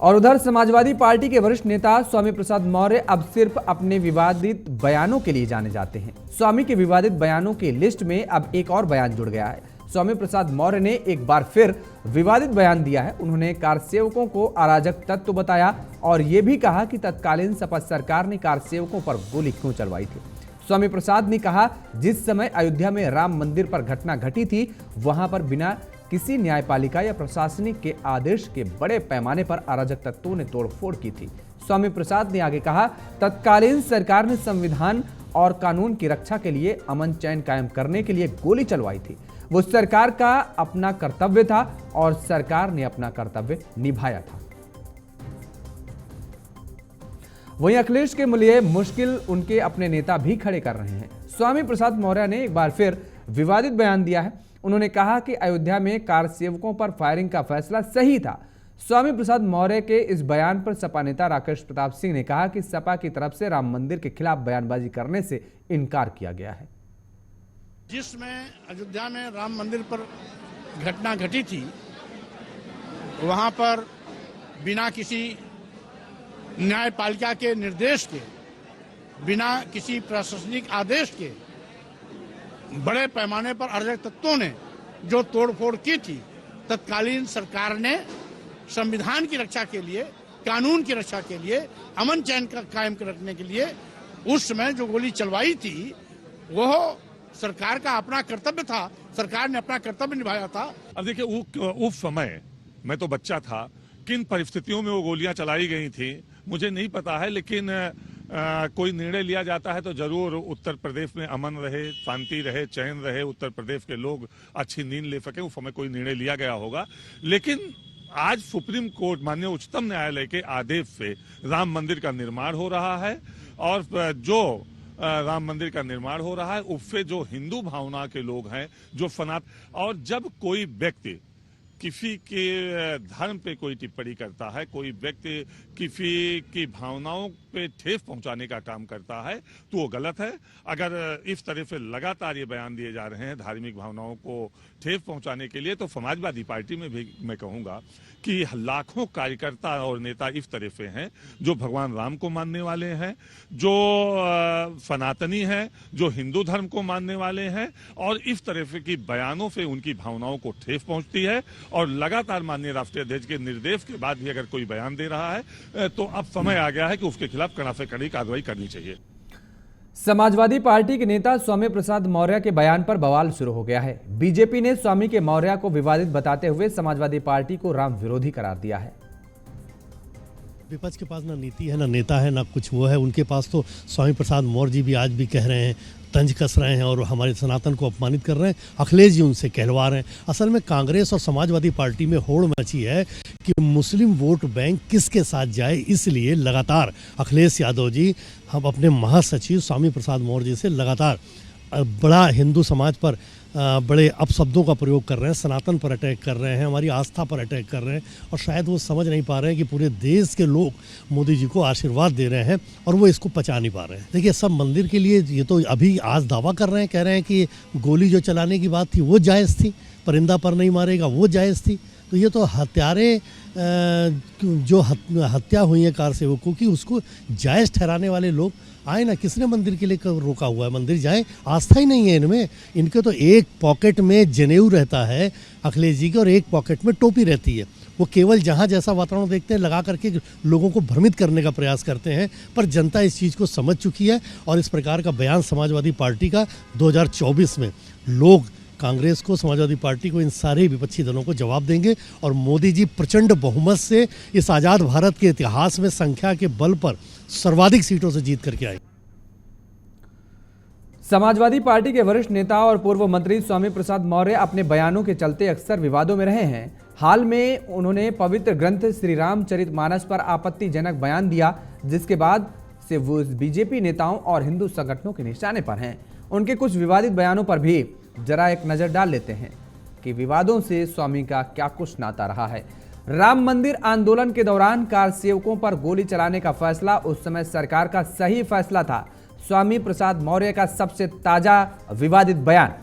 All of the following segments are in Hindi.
और उधर समाजवादी पार्टी के वरिष्ठ नेता स्वामी प्रसाद मौर्य अब सिर्फ अपने विवादित बयानों के लिए जाने जाते हैं। स्वामी के विवादित बयानों की लिस्ट में अब एक और बयान जुड़ गया है। स्वामी प्रसाद मौर्य ने एक बार फिर विवादित बयान दिया है। उन्होंने कार सेवकों को अराजक तत्व बताया और ये भी कहा कि तत्कालीन सपा सरकार ने कार सेवकों पर गोली क्यों चलवाई थी। स्वामी प्रसाद ने कहा, जिस समय अयोध्या में राम मंदिर पर घटना घटी थी, वहां पर बिना किसी न्यायपालिका या प्रशासनिक के आदेश के बड़े पैमाने पर अराजक तत्वों ने तोड़फोड़ की थी। स्वामी प्रसाद ने आगे कहा, तत्कालीन सरकार ने संविधान और कानून की रक्षा के लिए अमन चैन कायम करने के लिए गोली चलवाई थी। वो सरकार का अपना कर्तव्य था और सरकार ने अपना कर्तव्य निभाया था। वहीं अखिलेश के लिए मुश्किल उनके अपने नेता भी खड़े कर रहे हैं। स्वामी प्रसाद मौर्य ने एक बार फिर विवादित बयान दिया है। उन्होंने कहा कि अयोध्या में कार सेवकों पर फायरिंग का फैसला सही था। स्वामी प्रसाद मौर्य के इस बयान पर सपा नेता राकेश प्रताप सिंह ने कहा कि सपा की तरफ से राम मंदिर के खिलाफ बयानबाजी करने से इनकार किया गया है। जिसमें अयोध्या में राम मंदिर पर घटना घटी थी, वहां पर बिना किसी न्यायपालिका के निर्देश के, बिना किसी प्रशासनिक आदेश के बड़े पैमाने पर अराजक तत्वों ने जो तोड़फोड़ की थी, तत्कालीन सरकार ने संविधान की रक्षा के लिए, कानून की रक्षा के लिए, अमन चैन का कायम रखने के लिए उस समय जो गोली चलवाई थी, वह सरकार का अपना कर्तव्य था। सरकार ने अपना कर्तव्य निभाया था। अब देखिए, उस समय मैं तो बच्चा था, किन परिस्थितियों में वो गोलियां चलाई गई थी मुझे नहीं पता है, लेकिन कोई निर्णय लिया जाता है तो जरूर उत्तर प्रदेश में अमन रहे, शांति रहे, चैन रहे, उत्तर प्रदेश के लोग अच्छी नींद ले सके, उस समय कोई निर्णय लिया गया होगा। लेकिन आज सुप्रीम कोर्ट, माननीय उच्चतम न्यायालय के आदेश से राम मंदिर का निर्माण हो रहा है और जो राम मंदिर का निर्माण हो रहा है उससे जो हिंदू भावना के लोग हैं, जो और जब कोई व्यक्ति किसी के धर्म पे कोई टिप्पणी करता है, कोई व्यक्ति किसी की भावनाओं पे ठेस पहुंचाने का काम करता है, तो वो गलत है। अगर इस तरह से लगातार ये बयान दिए जा रहे हैं धार्मिक भावनाओं को ठेस पहुंचाने के लिए, तो समाजवादी पार्टी में भी मैं कहूंगा कि लाखों कार्यकर्ता और नेता इस तरह से हैं जो भगवान राम को मानने वाले हैं, जो सनातनी हैं, जो हिंदू धर्म को मानने वाले हैं, और इस तरह से की बयानों से उनकी भावनाओं को ठेस पहुंचती है। और लगातार माननीय राष्ट्रीय अध्यक्ष के निर्देश के बाद भी अगर कोई बयान दे रहा है तो अब समय आ गया है कि उसके खिलाफ कड़ा से कड़ी कार्रवाई करनी चाहिए। समाजवादी पार्टी के नेता स्वामी प्रसाद मौर्य के बयान पर बवाल शुरू हो गया है। बीजेपी ने स्वामी के मौर्य को विवादित बताते हुए समाजवादी पार्टी को राम विरोधी करार दिया है। विपक्ष के पास ना नीति है, ना नेता है, ना कुछ वो है। उनके पास तो स्वामी प्रसाद मौर्य जी भी आज भी कह रहे हैं, तंज कस रहे हैं और हमारे सनातन को अपमानित कर रहे हैं। अखिलेश जी उनसे कहलवा रहे हैं। असल में कांग्रेस और समाजवादी पार्टी में होड़ मची है कि मुस्लिम वोट बैंक किसके साथ जाए, इसलिए लगातार अखिलेश यादव जी हम अपने महासचिव स्वामी प्रसाद मौर्य जी से लगातार बड़ा हिंदू समाज पर बड़े अपशब्दों का प्रयोग कर रहे हैं, सनातन पर अटैक कर रहे हैं, हमारी आस्था पर अटैक कर रहे हैं। और शायद वो समझ नहीं पा रहे हैं कि पूरे देश के लोग मोदी जी को आशीर्वाद दे रहे हैं और वो इसको पचा नहीं पा रहे हैं। देखिए, सब मंदिर के लिए ये तो अभी आज दावा कर रहे हैं, कह रहे हैं कि गोली जो चलाने की बात थी वो जायज़ थी, परिंदा पर नहीं मारेगा वो जायज़ थी। तो ये तो हत्यारे जो हत्या हुई है कार सेवकों की, उसको जायज़ ठहराने वाले लोग आए ना। किसने मंदिर के लिए रोका हुआ है? मंदिर जाए, आस्था ही नहीं है इनमें। इनके तो एक पॉकेट में जनेऊ रहता है अखिलेश जी के और एक पॉकेट में टोपी रहती है। वो केवल जहाँ जैसा वातावरण देखते हैं लगा करके लोगों को भ्रमित करने का प्रयास करते हैं। पर जनता इस चीज़ को समझ चुकी है और इस प्रकार का बयान समाजवादी पार्टी का 2024 में लोग कांग्रेस को, समाजवादी पार्टी को, इन सारे विपक्षी दलों को जवाब देंगे और मोदी जी प्रचंड बहुमत से इस आज़ाद भारत के इतिहास में संख्या के बल पर सर्वाधिक सीटों से जीत करके आए। समाजवादी पार्टी के वरिष्ठ नेता और पूर्व मंत्री स्वामी प्रसाद मौर्य अपने बयानों के चलते अक्सर विवादों में रहे हैं। हाल में उन्होंने पवित्र ग्रंथ श्री रामचरितमानस पर आपत्तिजनक बयान दिया, जिसके बाद से वो बीजेपी नेताओं और हिंदू संगठनों के निशाने पर हैं। उनके कुछ विवादित बयानों पर भी जरा एक नजर डाल लेते हैं कि विवादों से स्वामी का क्या कुछ नाता रहा है। राम मंदिर आंदोलन के दौरान कार सेवकों पर गोली चलाने का फैसला उस समय सरकार का सही फैसला था। स्वामी प्रसाद मौर्य का सबसे ताजा विवादित बयान,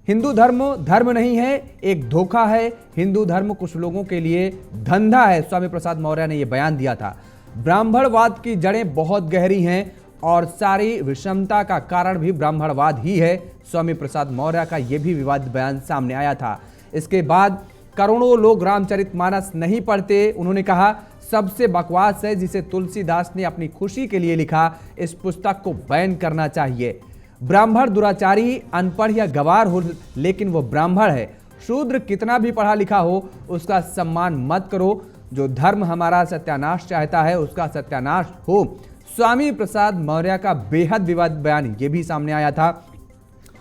हिंदू धर्म धर्म नहीं है, एक धोखा है। हिंदू धर्म कुछ लोगों के लिए धंधा है, स्वामी प्रसाद मौर्य ने यह बयान दिया था। ब्राह्मणवाद की जड़ें बहुत गहरी हैं और सारी विषमता का कारण भी ब्राह्मणवाद ही है। स्वामी प्रसाद मौर्य का यह भी विवादित बयान सामने आया था। इसके बाद करोड़ों लोग रामचरितमानस नहीं पढ़ते। उन्होंने कहा सबसे बकवास है जिसे तुलसीदास ने अपनी खुशी के लिए लिखा, इस पुस्तक को बैन करना चाहिए। ब्राह्मण दुराचारी, अनपढ़ या गवार हो लेकिन वो ब्राह्मण है। शूद्र कितना भी पढ़ा लिखा हो उसका सम्मान मत करो। जो धर्म हमारा सत्यानाश चाहता है उसका सत्यानाश हो। स्वामी प्रसाद मौर्य का बेहद विवादित बयान ये भी सामने आया था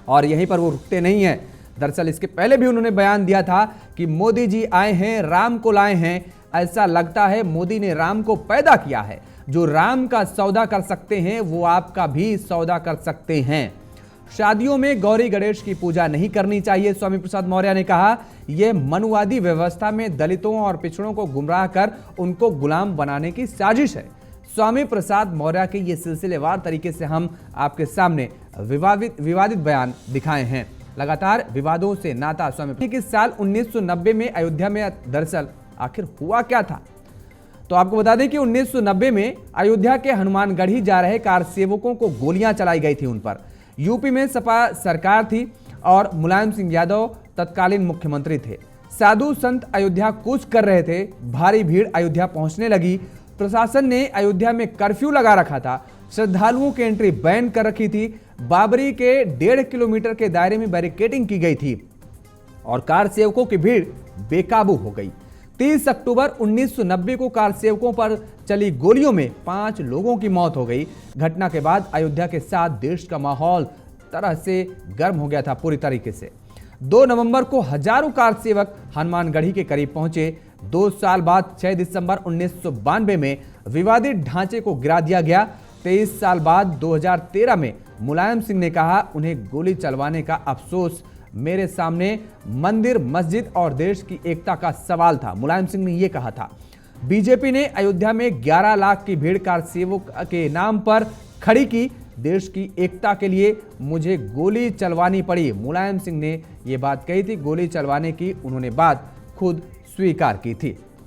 और यहीं पर वो रुकते नहीं हैं। दरअसल इसके पहले भी उन्होंने बयान दिया था कि मोदी जी आए हैं, राम को लाए हैं। ऐसा लगता है मोदी ने राम को पैदा किया है। जो राम का सौदा कर सकते हैं वो आपका भी सौदा कर सकते हैं। शादियों में गौरी गणेश की पूजा नहीं करनी चाहिए, स्वामी प्रसाद मौर्य ने कहा। यह मनुवादी व्यवस्था में दलितों और पिछड़ों को गुमराह कर उनको गुलाम बनाने की साजिश है। स्वामी प्रसाद मौर्य के ये सिलसिलेवार तरीके से हम आपके सामने विवादित बयान दिखाए हैं। लगातार विवादों से नाता स्वामी कि साल 1990 में अयोध्या में दरअसल आखिर हुआ क्या था, तो आपको बता दें कि 1990 में अयोध्या के हनुमानगढ़ी जा रहे कार सेवकों को गोलियां चलाई गई थी उन पर। यूपी में सपा सरकार थी और मुलायम सिंह यादव तत्कालीन मुख्यमंत्री थे। साधु संत अयोध्या कूच कर रहे थे। भारी भीड़ अयोध्या पहुंचने लगी। प्रशासन ने अयोध्या में कर्फ्यू लगा रखा था। श्रद्धालुओं की एंट्री बैन कर रखी थी। बाबरी के 1.5 किलोमीटर के दायरे में बैरिकेडिंग की गई थी और कार सेवकों की भीड़ बेकाबू हो गई। 30 अक्टूबर 1990 को कार सेवकों पर चली गोलियों में 5 लोगों की मौत हो गई। घटना के बाद अयोध्या के साथ देश का माहौल तरह से गर्म हो गया था पूरी तरीके से। 2 नवंबर को हजारों कार सेवक हनुमानगढ़ी के करीब पहुंचे। 2 साल बाद 6 दिसंबर 1992 में विवादित ढांचे को गिरा दिया गया। 23 साल बाद 2013 में मुलायम सिंह ने कहा उन्हें गोली चलवाने का अफसोस मेरे सामने मंदिर, मस्जिद और देश की एकता का सवाल था। मुलायम सिंह ने यह कहा था। बीजेपी ने अयोध्या में 11 लाख की भीड़ कार सेवक के नाम पर खड़ी की। देश की एकता के लिए मुझे गोली चलवानी पड़ी। मुलायम सिंह ने यह बात कही थी। गोली चलवाने की उन्होंने बात खुद स्वीकार की थी।